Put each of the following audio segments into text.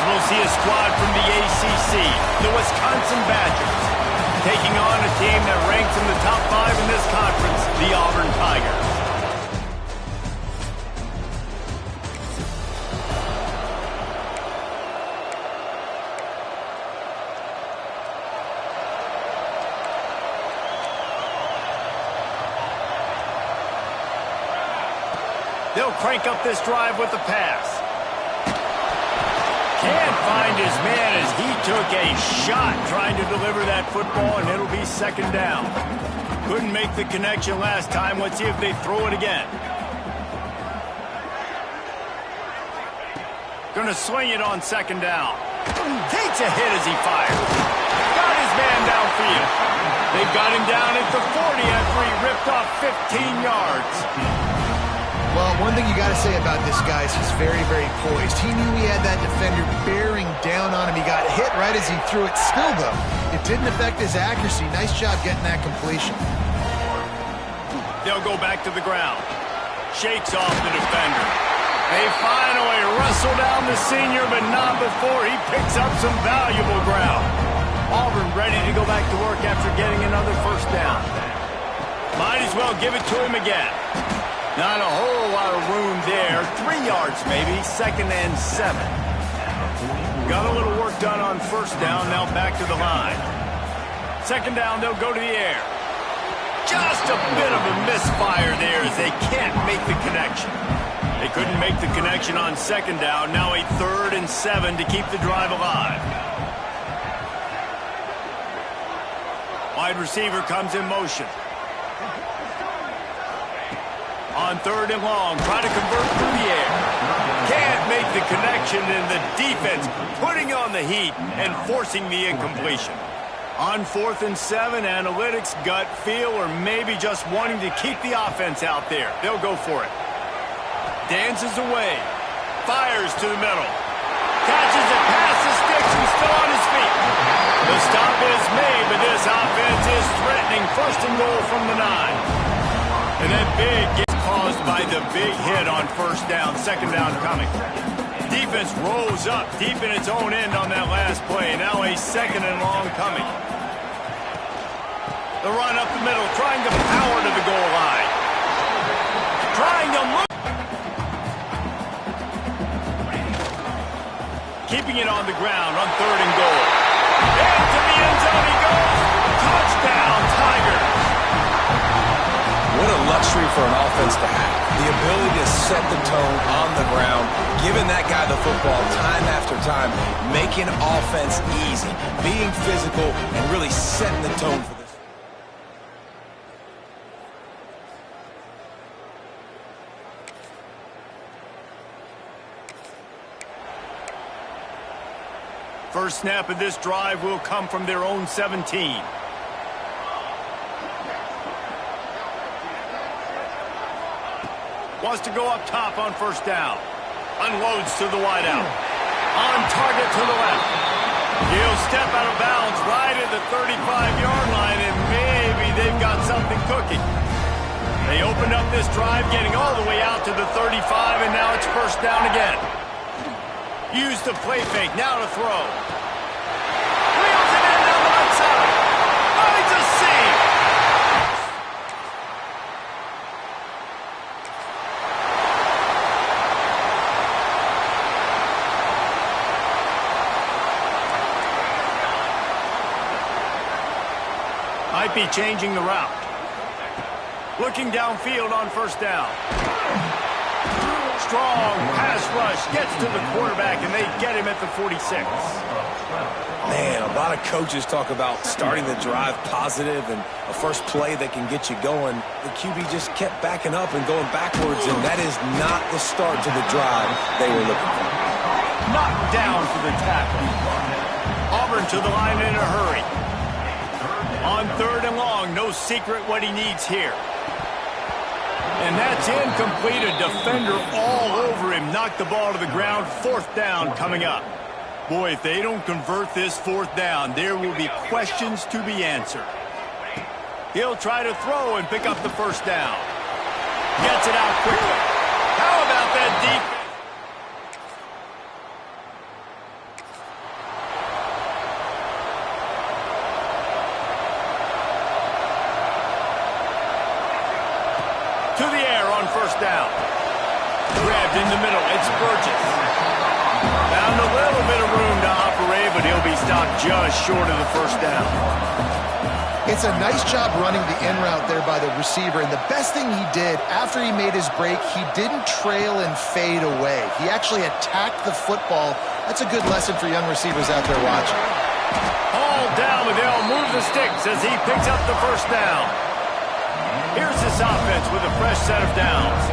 we'll see a squad from the ACC, the Wisconsin Badgers, taking on a team that ranks in the top 5 in this conference, the Auburn Tigers. They'll crank up this drive with the pass. Can't find his man as he took a shot trying to deliver that football, and it'll be second down. Couldn't make the connection last time. Let's see if they throw it again. Gonna swing it on second down. Takes a hit as he fires. Got his man downfield. They've got him down at the 40 after he ripped off 15 yards. Well, one thing you got to say about this guy is he's very, very poised. He knew he had that defender bearing down on him. He got hit right as he threw it. Still, though, it didn't affect his accuracy. Nice job getting that completion. They'll go back to the ground. Shakes off the defender. They finally wrestle down the senior, but not before he picks up some valuable ground. Auburn ready to go back to work after getting another first down. Might as well give it to him again. Not a whole lot of room there. 3 yards maybe, second and 7. Got a little work done on first down, now back to the line. Second down, they'll go to the air. Just a bit of a misfire there as they can't make the connection. They couldn't make the connection on second down, now a 3rd and 7 to keep the drive alive. Wide receiver comes in motion. On 3rd and long, try to convert through the air. Can't make the connection, and the defense putting on the heat and forcing the incompletion. On 4th and 7, analytics, gut feel, or maybe just wanting to keep the offense out there. They'll go for it. Dances away. Fires to the middle. Catches it past the sticks and still on his feet. The stop is made, but this offense is threatening. 1st and goal from the 9. And that big gets caused by the big hit on first down. Second down coming. Defense rolls up deep in its own end on that last play. Now a 2nd and long coming. The run up the middle, trying to power to the goal line. Trying to look. Keeping it on the ground on 3rd and goal. Into the end zone he goes. Touchdown, Tigers. What a luxury for an offense to have. The ability to set the tone on the ground, giving that guy the football time after time, making offense easy, being physical, and really setting the tone for this. First snap of this drive will come from their own 17. Wants to go up top on first down. Unloads to the wideout. On target to the left. He'll step out of bounds right at the 35-yard line, and maybe they've got something cooking. They opened up this drive, getting all the way out to the 35, and now it's first down again. Use the play fake, now to throw. Wheels it in down the right side. Finds a seam. Might be changing the route. Looking downfield on first down. Strong pass rush gets to the quarterback, and they get him at the 46. Man, a lot of coaches talk about starting the drive positive and a first play that can get you going. The QB just kept backing up and going backwards, and that is not the start to the drive they were looking for. Knocked down for the tackle. Auburn to the line in a hurry. On 3rd and long, no secret what he needs here. And that's incomplete. A defender all over him. Knocked the ball to the ground. 4th down coming up. Boy, if they don't convert this 4th down, there will be questions to be answered. He'll try to throw and pick up the first down. Gets it out quickly. How about that defense? To the air on first down. Grabbed in the middle. It's Burgess. Found a little bit of room to operate, but he'll be stopped just short of the first down. It's a nice job running the in route there by the receiver, and the best thing he did after he made his break, he didn't trail and fade away. He actually attacked the football. That's a good lesson for young receivers out there watching. All down, but they'll move the sticks as he picks up the first down. Here's this offense with a fresh set of downs.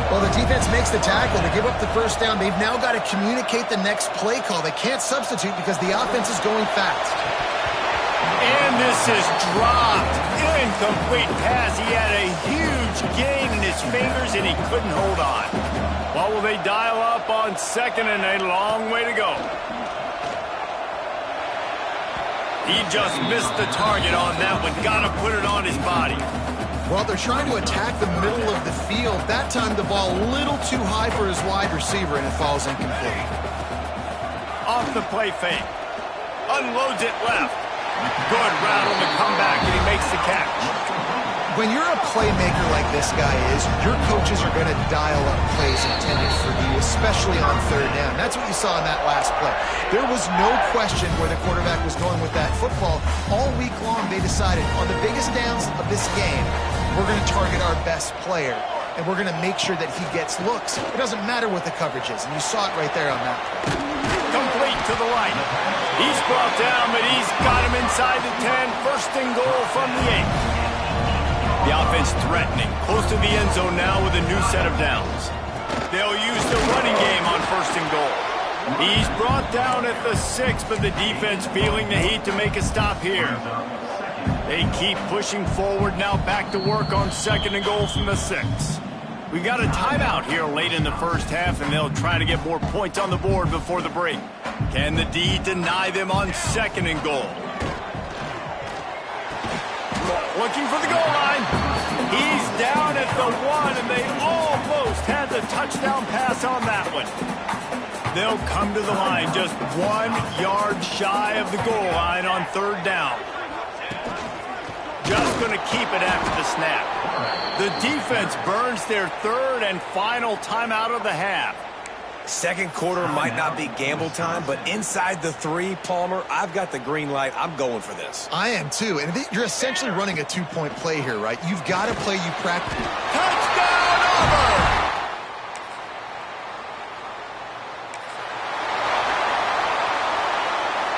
Well, the defense makes the tackle to give up the first down. They've now got to communicate the next play call. They can't substitute because the offense is going fast. And this is dropped. Incomplete pass. He had a huge gain in his fingers, and he couldn't hold on. What will they dial up on second and a long way to go? He just missed the target on that one. Got to put it on his body. Well, they're trying to attack the middle of the field. That time the ball a little too high for his wide receiver, and it falls incomplete. Off the play fake. Unloads it left. Good route on the comeback, and he makes the catch. When you're a playmaker like this guy is, your coaches are going to dial up plays intended for you, especially on third down. That's what you saw in that last play. There was no question where the quarterback was going with that football. All week long, they decided on the biggest downs of this game, we're going to target our best player, and we're going to make sure that he gets looks. It doesn't matter what the coverage is, and you saw it right there on that play. Complete to the right. He's brought down, but he's got him inside the 10. First and goal from the 8. The offense threatening, close to the end zone now with a new set of downs. They'll use the running game on first and goal. He's brought down at the 6, but the defense feeling the heat to make a stop here. They keep pushing forward, now back to work on second and goal from the 6. We've got a timeout here late in the first half, and they'll try to get more points on the board before the break. Can the D deny them on second and goal? Looking for the goal line. He's down at the 1, and they almost had the touchdown pass on that one. They'll come to the line just 1 yard shy of the goal line on third down. Just going to keep it after the snap. The defense burns their third and final timeout of the half. Second quarter might not be gamble time, but inside the 3, Palmer, I've got the green light. I'm going for this. I am too, and you're essentially running a 2-point play here, right? You've got to play you practice. Touchdown, Auburn!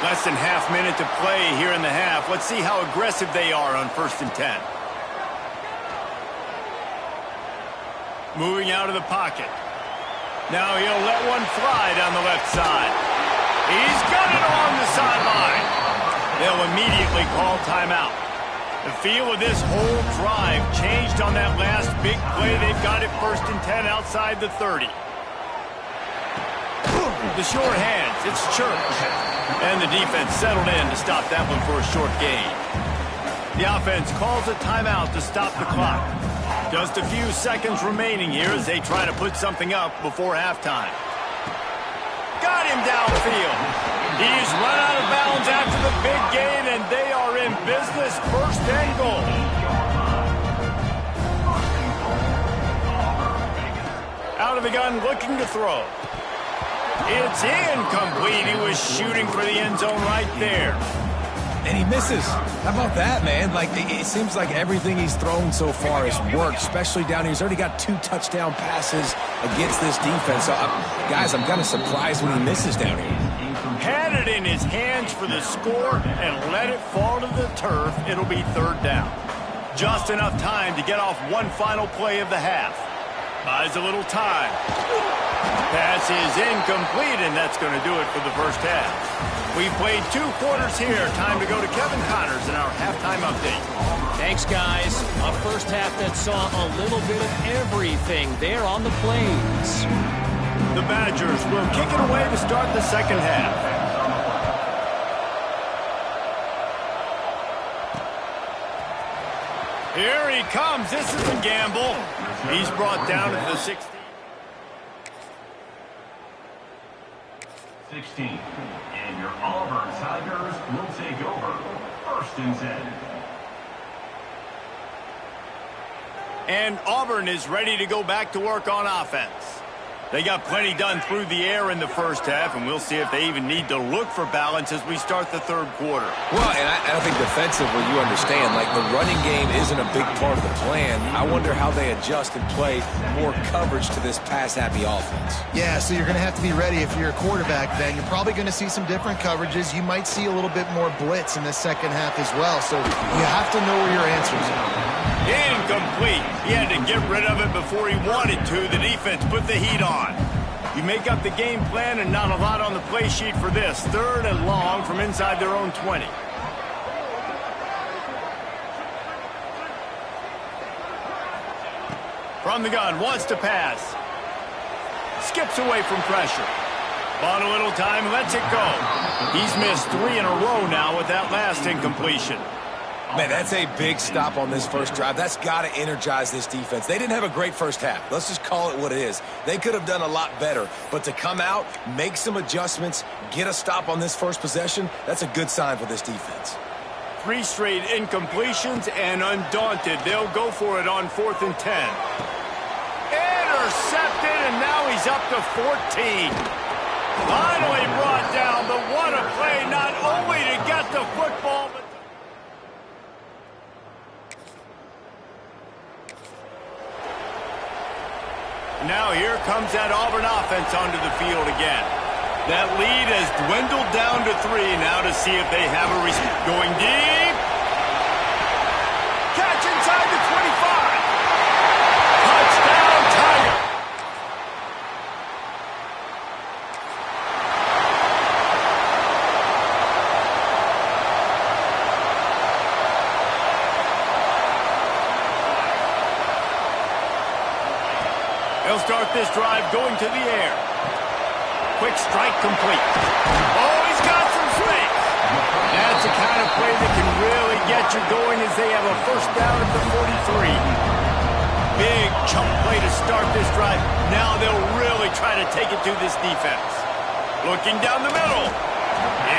Less than half minute to play here in the half. Let's see how aggressive they are on first and 10. Moving out of the pocket. Now he'll let one fly down the left side. He's got it along the sideline. They'll immediately call timeout. The feel of this whole drive changed on that last big play. They've got it first and 10 outside the 30. The short hands, it's Church. And the defense settled in to stop that one for a short gain. The offense calls a timeout to stop the clock. Just a few seconds remaining here as they try to put something up before halftime. Got him downfield. He's run out of bounds after the big gain, and they are in business, first and goal. Out of the gun, looking to throw. It's incomplete. He was shooting for the end zone right there. And he misses. How about that, man? Like, it seems like everything he's thrown so far has worked, especially down here. He's already got 2 touchdown passes against this defense. So, guys, I'm kind of surprised when he misses down here. Had it in his hands for the score and let it fall to the turf. It'll be third down. Just enough time to get off one final play of the half. Buys a little time. Pass is incomplete, and that's going to do it for the first half. We've played 2 quarters here. Time to go to Kevin Connors in our halftime update. Thanks, guys. A first half that saw a little bit of everything there on the Plains. The Badgers will kick it away to start the second half. Here he comes. This is a gamble. He's brought down at the 16. 16. And your Auburn Tigers will take over. First and 10. And Auburn is ready to go back to work on offense. They got plenty done through the air in the first half, and we'll see if they even need to look for balance as we start the third quarter. Well, and I think defensively, you understand, like the running game isn't a big part of the plan. I wonder how they adjust and play more coverage to this pass-happy offense. Yeah, so you're going to have to be ready if you're a quarterback then. You're probably going to see some different coverages. You might see a little bit more blitz in the second half as well, so you have to know where your answers are. Incomplete. He had to get rid of it before he wanted to. The defense put the heat on. You make up the game plan and not a lot on the play sheet for this. 3rd and long from inside their own 20. From the gun, wants to pass. Skips away from pressure. Bought a little time, lets it go. He's missed 3 in a row now with that last incompletion. Man, that's a big stop on this first drive. That's got to energize this defense. They didn't have a great first half. Let's just call it what it is. They could have done a lot better. But to come out, make some adjustments, get a stop on this first possession, that's a good sign for this defense. 3 straight incompletions, and undaunted, they'll go for it on 4th and 10. Intercepted, and now he's up to 14. Finally brought down, but what a play, not only to get the football, but now here comes that Auburn offense onto the field again. That lead has dwindled down to 3 now to see if they have a going deep. Catch inside the 25. Touchdown, Tiger. They'll start this drive going to the air. Quick strike complete. Oh, he's got some swing. That's the kind of play that can really get you going as they have a first down at the 43. Big chunk play to start this drive. Now they'll really try to take it to this defense. Looking down the middle.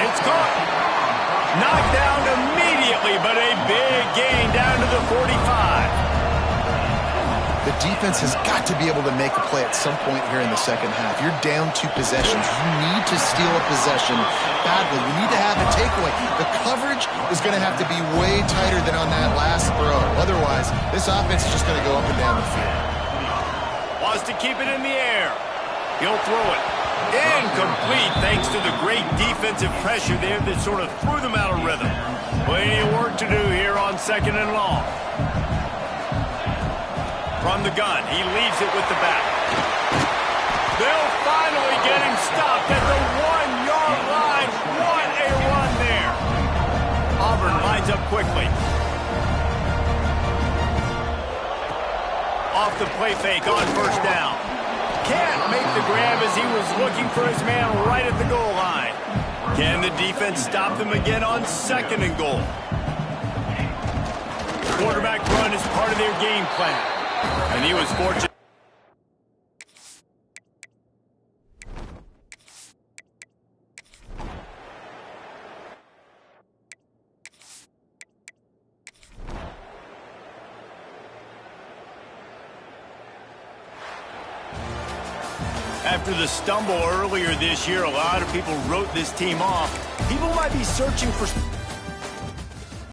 It's caught. Knocked down immediately, but a big gain down to the 45. The defense has got to be able to make a play at some point here in the second half. You're down 2 possessions. You need to steal a possession badly. You need to have a takeaway. The coverage is going to have to be way tighter than on that last throw. Otherwise, this offense is just going to go up and down the field. Wants to keep it in the air. He'll throw it. Incomplete thanks to the great defensive pressure there that sort of threw them out of rhythm. Plenty of work to do here on 2nd and long. From the gun, he leaves it with the back. They'll finally get him stopped at the 1-yard line. What a run there. Auburn lines up quickly. Off the play fake on first down. Can't make the grab as he was looking for his man right at the goal line. Can the defense stop them again on 2nd and goal? Quarterback run is part of their game plan. And he was fortunate. After the stumble earlier this year, a lot of people wrote this team off. People might be searching for